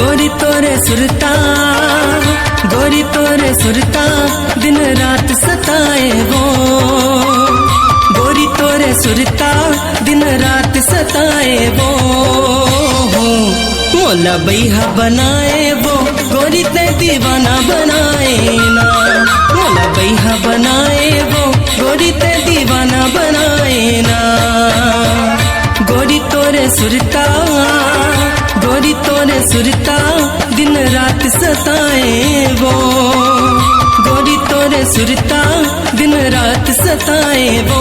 गोरी तोरे सुरता, गोरी तोरे सुरता दिन रात सताए वो। गोरी तोरे सुरता दिन रात सताए वो। मोला बैहा बनाए वो, गोरी ते दीवाना बनाए ना। मोला बैहा बनाए वो, गोरी ते दीवाना बनाए ना। गोरी तोरे सुरता, गोरी तोरे सुरता दिन रात सताए वो। गोरी तोरे सुरता दिन रात सताए वो।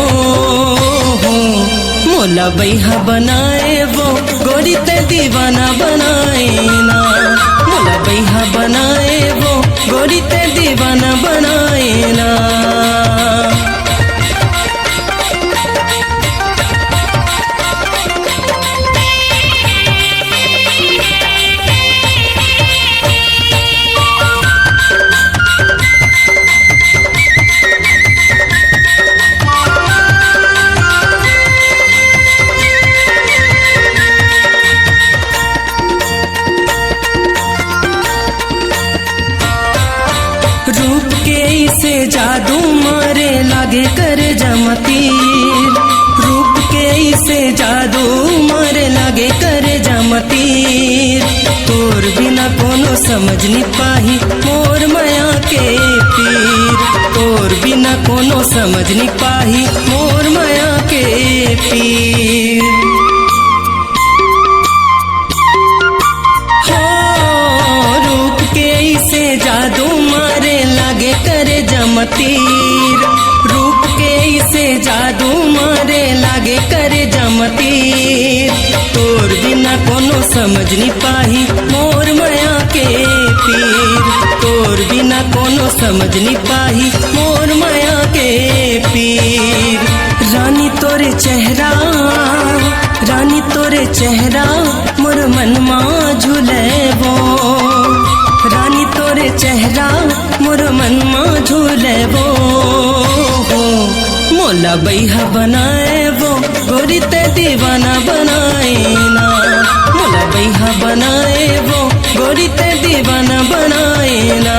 मोला बैहा बनाए वो, गोरी ते दीवाना बनाए ना। मोला बैहा बनाए वो, गोरी ते दीवाना बनाए ना। रूप के से जादू मारे लागे कर जमतीर। रूप के से जादू मारे लागे कर जमतीर। तोर बिना कोनो समझ नहीं पाही मोर माया के पीर। तोर बिना कोनो समझ नहीं पाही मोर माया के पीर। जादू मारे लागे करे जमतीर। रूप के से जादू मारे लागे करे जमतीर। तोर बिना कोनो समझ नहीं पाही मोर माया के पीर। तोर बिना कोनो समझ नहीं पाही मोर माया के पीर। रानी तोरे चेहरा, रानी तोरे चेहरा मोर मन मां झूले वो। रानी तोरे चेहरा मोर मन मां झूले वो। मोला बैहा बनाए वो, गोरी ते दीवाना बनाए ना। मोला बैहा बनाए वो, गोरी ते दीवाना बनाए ना।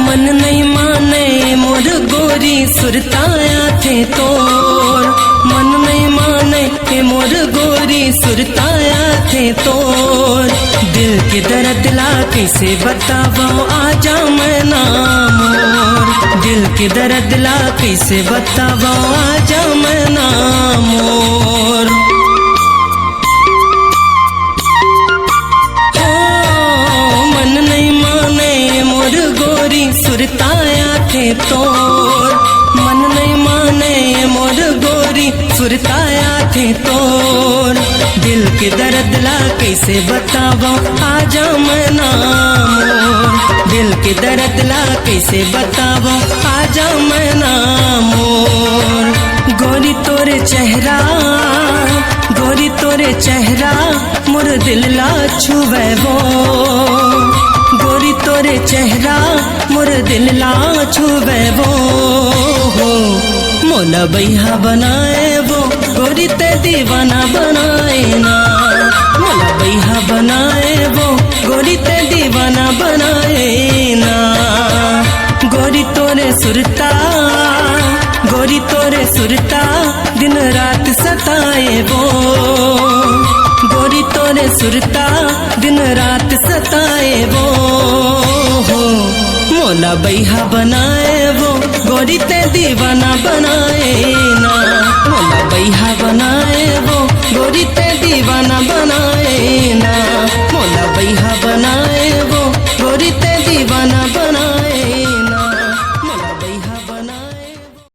मन नहीं माने मोर गोरी सुरताया थे तोर। मन नहीं माने के मोर गोरी सुरताया थे तोर। दिल के दर्द ला कैसे बतावो आजा मैं ना मोर। दिल के दर्द ला कैसे बतावो आजा मैं ना मोर। सुरताया थे तोर। मन नहीं माने मोर गोरी सुरताया थे तोर। दिल के दर्द ला कैसे बतावो आजा मैं ना मोर। दिल के दर्द ला कैसे बतावो आजा मैं ना मोर। गोरी तोरे चेहरा, गोरी तोरे चेहरा मोर दिल ला छुवे वो। गोरी तोरे चेहरा मोर दिल ला छुवे वो। मोला बैहा बनाए वो, गोरी ते दीवाना बनाए ना। मोला बैहा बनाए वो, गोरी ते दीवाना बनाए ना। गोरी तोरे सुरता, गोरी तोरे सुरता दिन रात सताए वो। गोरी तोरे सुरता दिन रात सताए वो। मोला बैहा बनाए वो, गोरी ते दीवाना बनाए ना।